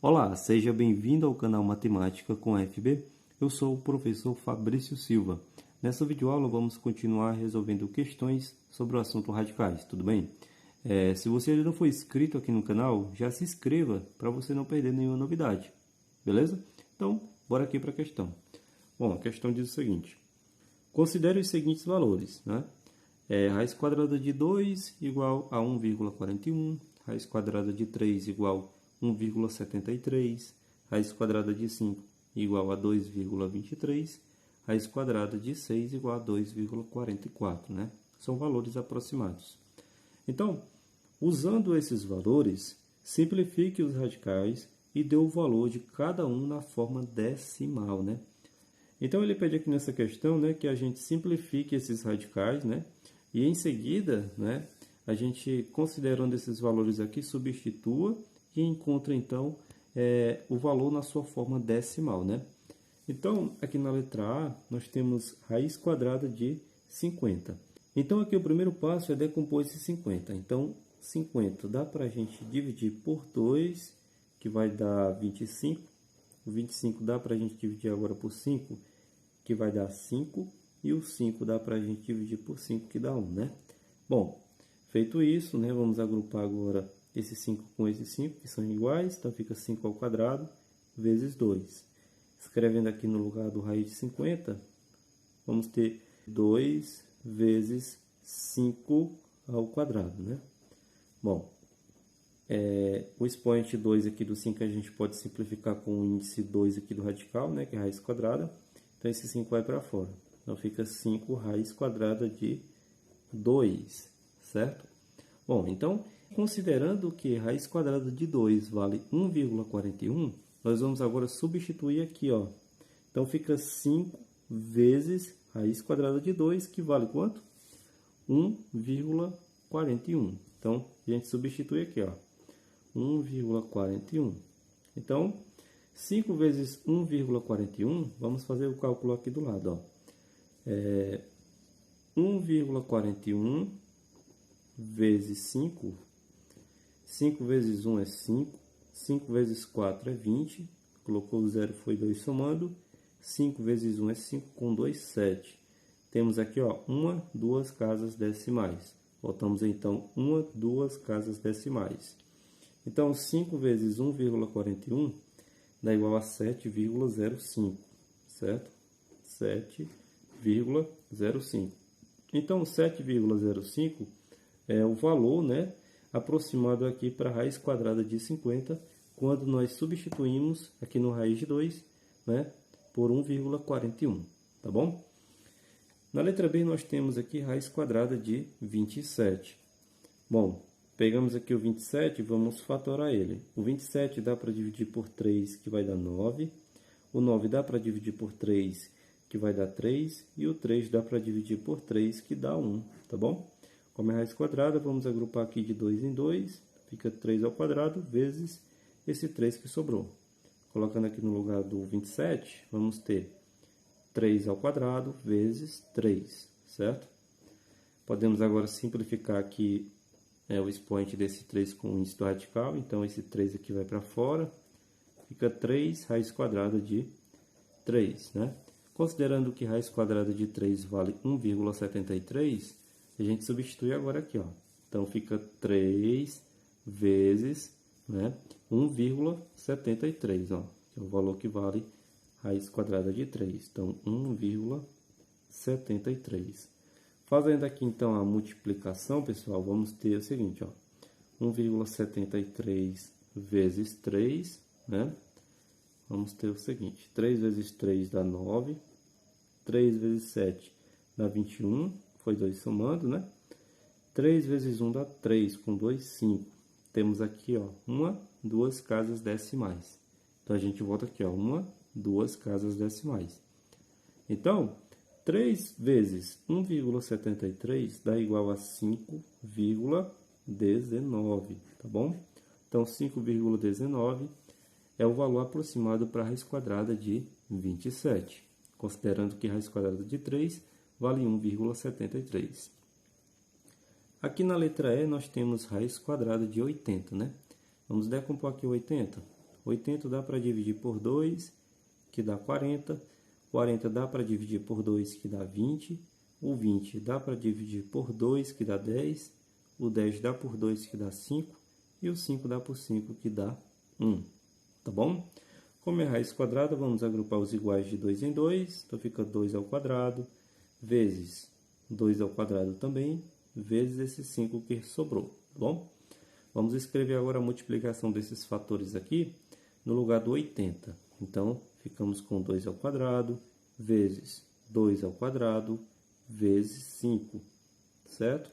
Olá, seja bem-vindo ao canal Matemática com FB. Eu sou o professor Fabrício Silva. Nessa videoaula vamos continuar resolvendo questões sobre o assunto radicais, tudo bem? Se você ainda não for inscrito aqui no canal, já se inscreva para você não perder nenhuma novidade, beleza? Então, bora aqui para a questão. Bom, a questão diz o seguinte: considere os seguintes valores, né? Raiz quadrada de 2 igual a 1,41, raiz quadrada de 3 igual a 1,73, raiz quadrada de 5 igual a 2,23, raiz quadrada de 6 igual a 2,44, né? São valores aproximados. Então, usando esses valores, simplifique os radicais e dê o valor de cada um na forma decimal, né? Então, ele pede aqui nessa questão, né, que a gente simplifique esses radicais, né? E em seguida, né, a gente, considerando esses valores aqui, substitua e encontra, então, o valor na sua forma decimal, né? Então, aqui na letra A, nós temos raiz quadrada de 50. Então, aqui o primeiro passo é decompor esse 50. Então, 50 dá para a gente dividir por 2, que vai dar 25. O 25 dá para a gente dividir agora por 5, que vai dar 5. E o 5 dá para a gente dividir por 5, que dá 1, né? Bom, feito isso, né, vamos agrupar agora esse 5 com esse 5, que são iguais. Então, fica 5 ao quadrado vezes 2. Escrevendo aqui no lugar do raiz de 50, vamos ter 2 vezes 5 ao quadrado, né? Bom, o expoente 2 aqui do 5 a gente pode simplificar com o índice 2 aqui do radical, né, que é a raiz quadrada. Então, esse 5 vai para fora. Então, fica 5 raiz quadrada de 2, certo? Bom, então, considerando que raiz quadrada de 2 vale 1,41, nós vamos agora substituir aqui, ó. Então, fica 5 vezes raiz quadrada de 2, que vale quanto? 1,41. Então, a gente substitui aqui, ó. 1,41. Então, 5 vezes 1,41, vamos fazer o cálculo aqui do lado, ó. 1,41 vezes 5. 5 vezes 1 é 5. 5 vezes 4 é 20. Colocou o 0, foi 2 somando. 5 vezes 1 é 5, com 2, 7. Temos aqui, ó, 1, 2 casas decimais. Voltamos então 1, 2 casas decimais. Então, 5 vezes 1,41 dá igual a 7,05, certo? 7,05. Então, 7,05 é o valor, né, aproximado aqui para a raiz quadrada de 50, quando nós substituímos aqui no raiz de 2, né, por 1,41, tá bom? Na letra B, nós temos aqui raiz quadrada de 27. Bom, pegamos aqui o 27 e vamos fatorar ele. O 27 dá para dividir por 3, que vai dar 9. O 9 dá para dividir por 3, que vai dar 3. E o 3 dá para dividir por 3, que dá 1, tá bom? Como é raiz quadrada, vamos agrupar aqui de 2 em 2. Fica 3 ao quadrado vezes esse 3 que sobrou. Colocando aqui no lugar do 27, vamos ter 3 ao quadrado vezes 3, certo? Podemos agora simplificar aqui o expoente desse 3 com o índice do radical. Então, esse 3 aqui vai para fora. Fica 3 raiz quadrada de 3, né? Considerando que raiz quadrada de 3 vale 1,73, a gente substitui agora aqui, ó. Então, fica 3 vezes, né, 1,73, ó. Que é o valor que vale raiz quadrada de 3. Então, 1,73. Fazendo aqui, então, a multiplicação, pessoal, vamos ter o seguinte, ó. 1,73 vezes 3, né? Vamos ter o seguinte, 3 vezes 3 dá 9. 3 vezes 7 dá 21. Foi 2 somando, né? 3 vezes 1 dá 3, com 2, 5. Temos aqui, ó, 1, 2 casas decimais. Então, a gente volta aqui, ó, 1, 2 casas decimais. Então, 3 vezes 1,73 dá igual a 5,19, tá bom? Então, 5,19 é o valor aproximado para a raiz quadrada de 27, considerando que a raiz quadrada de 3 vale 1,73. Aqui na letra E nós temos raiz quadrada de 80, né? Vamos decompor aqui 80. 80 dá para dividir por 2, que dá 40. 40 dá para dividir por 2, que dá 20. O 20 dá para dividir por 2, que dá 10. O 10 dá por 2, que dá 5. E o 5 dá por 5, que dá 1. Tá bom? Como é raiz quadrada, vamos agrupar os iguais de 2 em 2. Então, fica 2 ao quadrado, vezes 2 ao quadrado também, vezes esse 5 que sobrou. Tá bom? Vamos escrever agora a multiplicação desses fatores aqui no lugar do 80. Então, ficamos com 2 ao quadrado, vezes 2 ao quadrado, vezes 5, certo?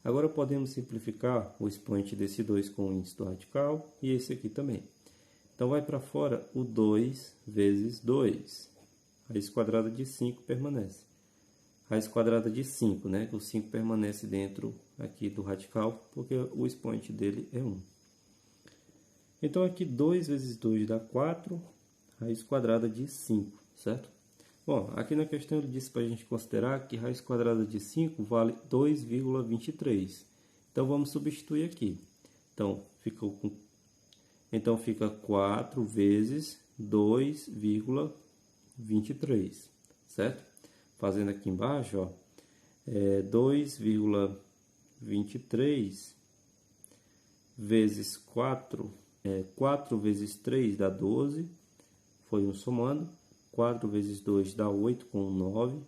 Agora, podemos simplificar o expoente desse 2 com o índice do radical e esse aqui também. Então, vai para fora o 2 vezes 2. Raiz quadrada de 5 permanece. Raiz quadrada de 5, né? O 5 permanece dentro aqui do radical, porque o expoente dele é 1. Então, aqui 2 vezes 2 dá 4, raiz quadrada de 5, certo? Bom, aqui na questão ele disse para a gente considerar que raiz quadrada de 5 vale 2,23. Então, vamos substituir aqui. Então, fica 4 vezes 2,23, certo? Fazendo aqui embaixo, ó, 2,23 vezes 4, 4 vezes 3 dá 12, foi um somando. 4 vezes 2 dá 8 com 9,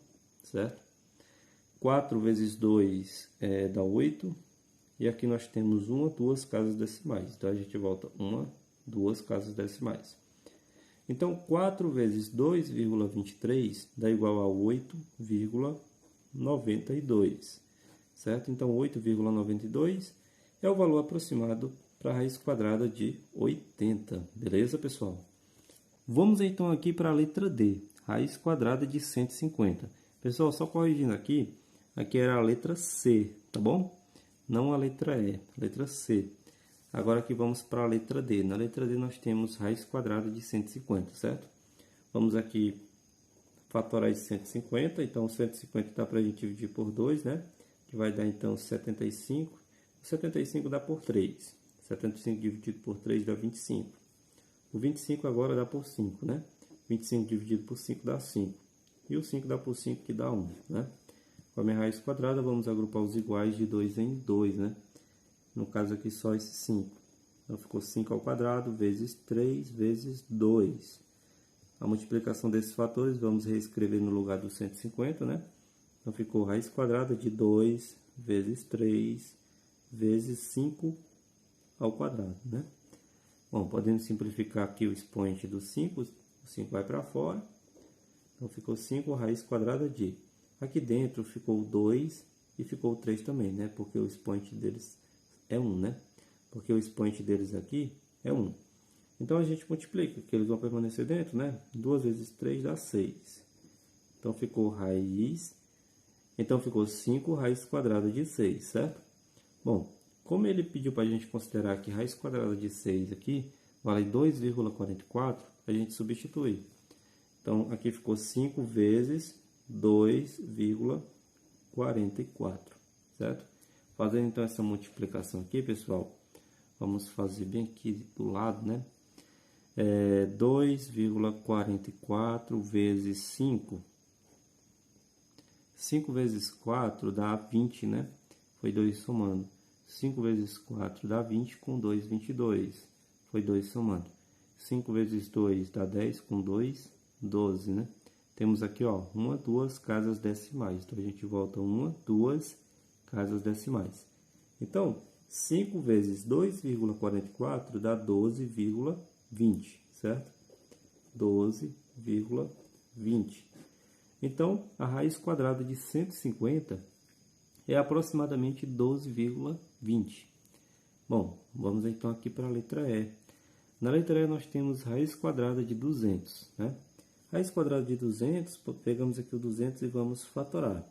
certo? 4 vezes 2 dá 8. E aqui nós temos 1, 2 casas decimais. Então, a gente volta 1, 2 casas decimais. Então, 4 vezes 2,23 dá igual a 8,92, certo? Então, 8,92 é o valor aproximado para a raiz quadrada de 80. Beleza, pessoal? Vamos então aqui para a letra D, raiz quadrada de 150. Pessoal, só corrigindo aqui era a letra C, tá bom? Não a letra E, a letra C. Agora aqui vamos para a letra D. Na letra D nós temos raiz quadrada de 150, certo? Vamos aqui fatorar esse 150. Então, 150 dá para a gente dividir por 2, né? Que vai dar então 75. 75 dá por 3. 75 dividido por 3 dá 25. O 25 agora dá por 5, né? 25 dividido por 5 dá 5. E o 5 dá por 5, que dá 1, né? Com a minha raiz quadrada, vamos agrupar os iguais de 2 em 2, né? No caso aqui, só esse 5. Então, ficou 5 ao quadrado vezes 3 vezes 2. A multiplicação desses fatores, vamos reescrever no lugar do 150, né? Então, ficou raiz quadrada de 2 vezes 3 vezes 5 ao quadrado, né? Bom, podemos simplificar aqui o expoente do 5. O 5 vai para fora. Então, ficou 5 raiz quadrada de... Aqui dentro ficou 2 e ficou 3 também, né? Porque o expoente deles é 1, né? Porque o expoente deles aqui é 1. Então, a gente multiplica, que eles vão permanecer dentro, né? 2 vezes 3 dá 6. Então, ficou 5 raiz quadrada de 6, certo? Bom, como ele pediu para a gente considerar que raiz quadrada de 6 aqui vale 2,44, a gente substitui. Então, aqui ficou 5 vezes 2,44, certo? Fazendo então essa multiplicação aqui, pessoal, vamos fazer bem aqui do lado, né? 2,44 vezes 5. 5 vezes 4 dá 20, né? Foi 2 somando. 5 vezes 4 dá 20, com 2, 22. Foi 2 somando. 5 vezes 2 dá 10, com 2, 12, né? Temos aqui, ó, 1, 2 casas decimais. Então, a gente volta 1, 2 casas decimais. Então, 5 vezes 2,44 dá 12,20, certo? 12,20. Então, a raiz quadrada de 150 é aproximadamente 12,20. Bom, vamos então aqui para a letra E. Na letra E nós temos raiz quadrada de 200, né? Raiz quadrada de 200, pegamos aqui o 200 e vamos fatorar.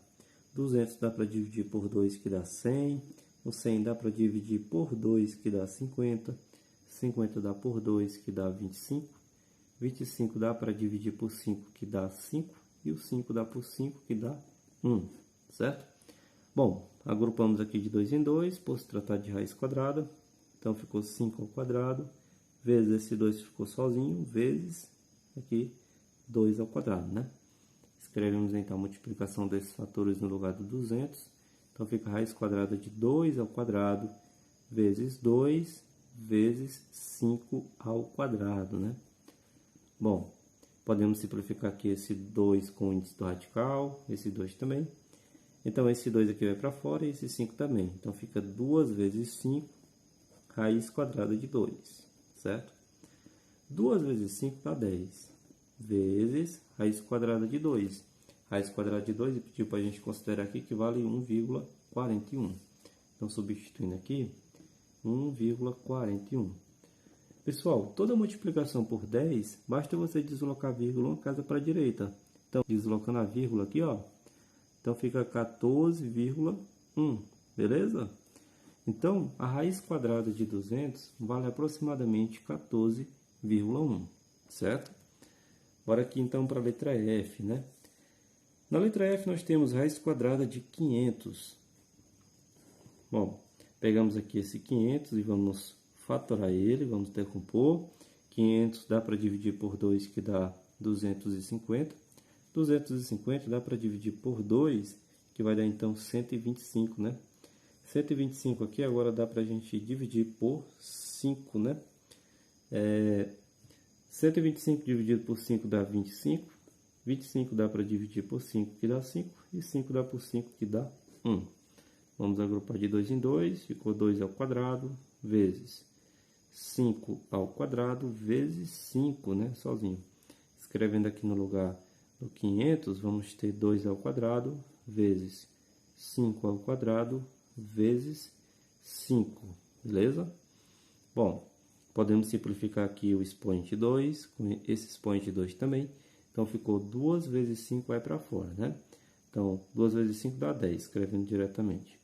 200 dá para dividir por 2, que dá 100. O 100 dá para dividir por 2, que dá 50. 50 dá por 2, que dá 25. 25 dá para dividir por 5, que dá 5. E o 5 dá por 5, que dá 1, certo? Bom, agrupamos aqui de 2 em 2, por se tratar de raiz quadrada. Então, ficou 5 ao quadrado vezes esse 2 ficou sozinho, vezes aqui 2 ao quadrado, né? Escrevemos então a multiplicação desses fatores no lugar do 200. Então fica a raiz quadrada de 2 ao quadrado vezes 2 vezes 5 ao quadrado, né? Bom, podemos simplificar aqui esse 2 com o índice do radical, esse 2 também. Então, esse 2 aqui vai para fora e esse 5 também. Então, fica 2 vezes 5, raiz quadrada de 2, certo? 2 vezes 5 dá 10, vezes raiz quadrada de 2. Raiz quadrada de 2, ele pediu para a gente considerar aqui que vale 1,41. Então, substituindo aqui, 1,41. Pessoal, toda multiplicação por 10, basta você deslocar a vírgula uma casa para a direita. Então, deslocando a vírgula aqui, ó. Então, fica 14,1, beleza? Então, a raiz quadrada de 200 vale aproximadamente 14,1, certo? Bora aqui, então, para a letra F, né? Na letra F, nós temos raiz quadrada de 500. Bom, pegamos aqui esse 500 e vamos fatorar ele, vamos decompor. 500 dá para dividir por 2, que dá 250. 250 dá para dividir por 2, que vai dar então 125, né? 125 aqui agora dá para a gente dividir por 5, né? 125 dividido por 5 dá 25. 25 dá para dividir por 5, que dá 5. E 5 dá por 5, que dá 1. Vamos agrupar de 2 em 2, ficou 2 ao quadrado, vezes 5 ao quadrado, vezes 5, né? Sozinho. Escrevendo aqui no lugar do 500, vamos ter 2 ao quadrado, vezes 5 ao quadrado, vezes 5, beleza? Bom, podemos simplificar aqui o expoente 2, com esse expoente 2 também. Então, ficou 2 vezes 5 vai para fora, né? Então, 2 vezes 5 dá 10, escrevendo diretamente.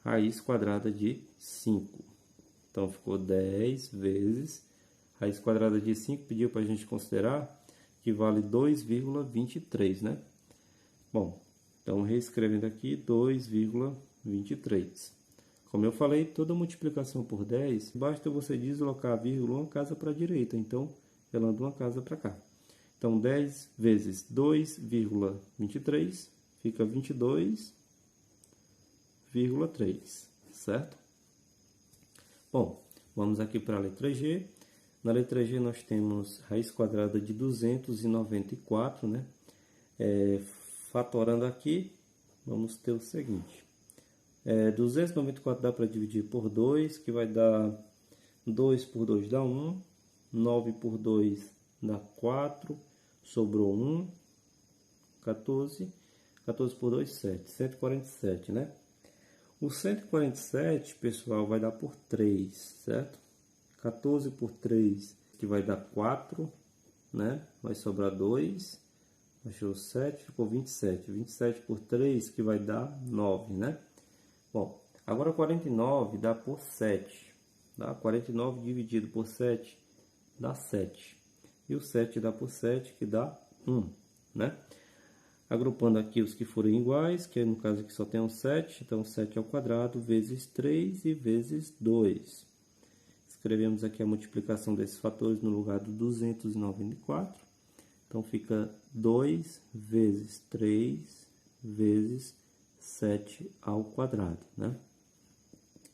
Raiz quadrada de 5. Então, ficou 10 vezes raiz quadrada de 5, pediu para a gente considerar que vale 2,23, né? Bom, então, reescrevendo aqui, 2,23. Como eu falei, toda multiplicação por 10, basta você deslocar a vírgula uma casa para a direita. Então, ela anda uma casa para cá. Então, 10 vezes 2,23 fica 22,3, certo? Bom, vamos aqui para a letra G. Na letra G nós temos raiz quadrada de 294, né? Fatorando aqui, vamos ter o seguinte. 294 dá para dividir por 2, que vai dar 2 por 2 dá 1, 9 por 2 dá 4, sobrou 1, 14, 14 por 2, 7, 147, né? O 147, pessoal, vai dar por 3, certo? 14 por 3, que vai dar 4, né? Vai sobrar 2, achou 7, ficou 27. 27 por 3, que vai dar 9, né? Bom, agora 49 dá por 7, tá? 49 dividido por 7 dá 7. E o 7 dá por 7, que dá 1, né? Agrupando aqui os que forem iguais, que no caso aqui só tem um 7, então 7 ao quadrado vezes 3 e vezes 2. Escrevemos aqui a multiplicação desses fatores no lugar do 294. Então fica 2 vezes 3 vezes 7 ao quadrado, né?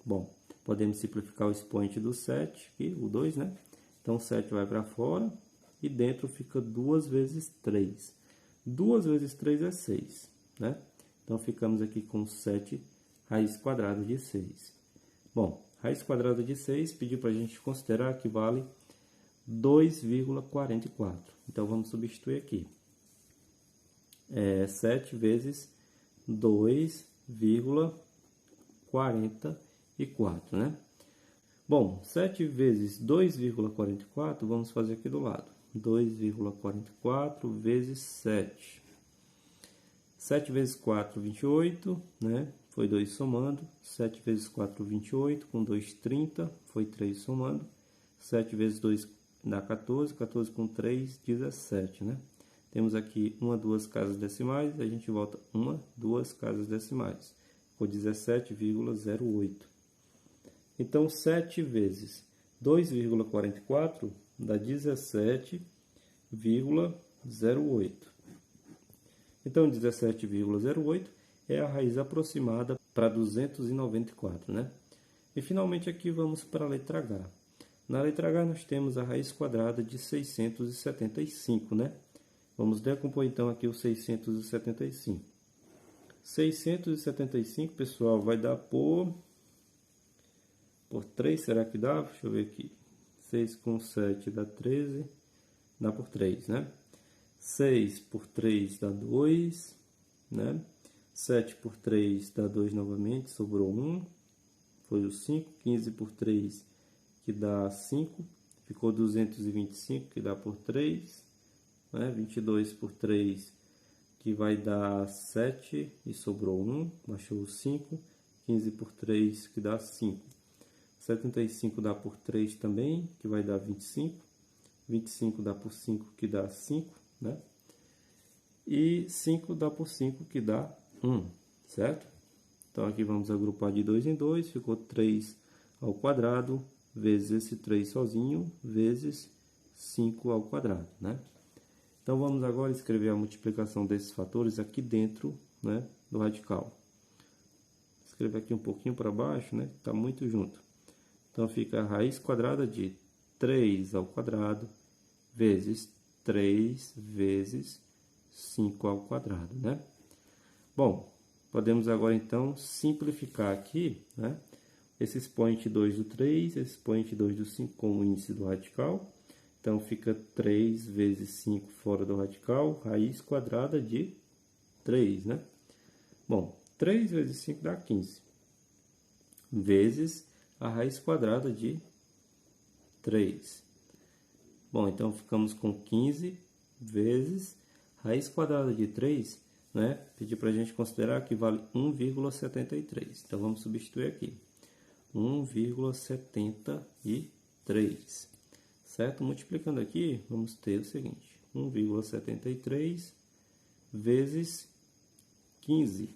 Bom, podemos simplificar o expoente do 7, aqui, o 2, né? Então 7 vai para fora e dentro fica 2 vezes 3. 2 vezes 3 é 6, né? Então, ficamos aqui com 7 raiz quadrada de 6. Bom, raiz quadrada de 6 pediu para a gente considerar que vale 2,44. Então, vamos substituir aqui. 7 vezes 2,44, né? Bom, 7 vezes 2,44, vamos fazer aqui do lado. 2,44 vezes 7. 7 vezes 4, 28, né? Foi 2 somando. 7 vezes 4, 28. Com 2, 30. Foi 3 somando. 7 vezes 2 dá 14. 14 com 3, 17, né? Temos aqui 1, 2 casas decimais. A gente volta 1, 2 casas decimais. Ficou 17,08. Então, 7 vezes 2,44 dá 17,08. Então, 17,08 é a raiz aproximada para 294, né? E finalmente aqui vamos para a letra H. Na letra H nós temos a raiz quadrada de 675, né? Vamos decompor então aqui o 675. 675, pessoal, vai dar por 3, será que dá? Deixa eu ver aqui. 6 com 7 dá 13, dá por 3, né? 6 por 3 dá 2, né? 7 por 3 dá 2 novamente, sobrou 1, foi o 5. 15 por 3, que dá 5, ficou 225, que dá por 3, né? 22 por 3, que vai dar 7, e sobrou 1, baixou o 5. 15 por 3, que dá 5. 75 dá por 3 também, que vai dar 25. 25 dá por 5, que dá 5, né? E 5 dá por 5, que dá 1, certo? Então, aqui vamos agrupar de 2 em 2, ficou 3 ao quadrado, vezes esse 3 sozinho, vezes 5 ao quadrado, né? Então, vamos agora escrever a multiplicação desses fatores aqui dentro, né, do radical. Escrever aqui um pouquinho para baixo, né? Está muito junto. Então, fica a raiz quadrada de 3 ao quadrado, vezes 3 vezes 5 ao quadrado, né? Bom, podemos agora, então, simplificar aqui, né? Esse expoente 2 do 3, esse expoente 2 do 5 com o índice do radical. Então, fica 3 vezes 5 fora do radical, raiz quadrada de 3, né? Bom, 3 vezes 5 dá 15, vezes a raiz quadrada de 3. Bom, então, ficamos com 15 vezes raiz quadrada de 3, né? Pedi para a gente considerar que vale 1,73. Então, vamos substituir aqui. 1,73. Certo? Multiplicando aqui, vamos ter o seguinte. 1,73 vezes 15.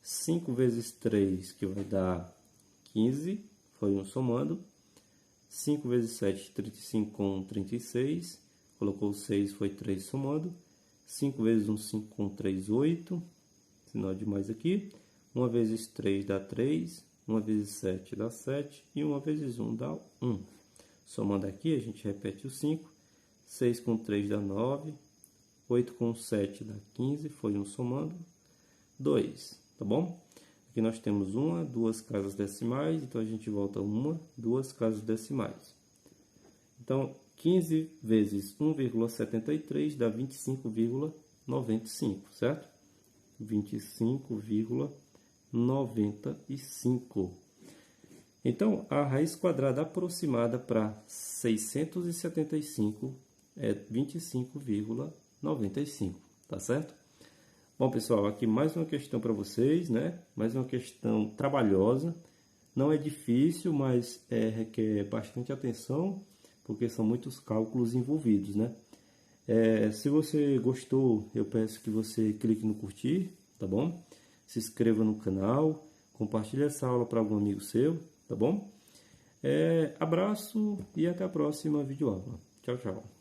5 vezes 3, que vai dar 15. Foi um somando. 5 vezes 7, 35 com 36. Colocou 6, foi 3 somando. 5 vezes 1, 5 com 3, 8. Sinal de mais aqui. 1 vezes 3 dá 3. 1 vezes 7 dá 7. E 1 vezes 1 dá 1. Somando aqui, a gente repete o 5. 6 com 3 dá 9. 8 com 7 dá 15. Foi um somando. 2. Tá bom? Aqui nós temos 1, 2 casas decimais. Então, a gente volta 1, 2 casas decimais. Então, 15 vezes 1,73 dá 25,95, certo? 25,95. Então, a raiz quadrada aproximada para 675 é 25,95, tá certo? Bom, pessoal, aqui mais uma questão para vocês, né? Mais uma questão trabalhosa. Não é difícil, mas requer bastante atenção, porque são muitos cálculos envolvidos, né? Se você gostou, eu peço que você clique no curtir, tá bom? Se inscreva no canal, compartilhe essa aula para algum amigo seu, tá bom? Abraço e até a próxima videoaula. Tchau, tchau.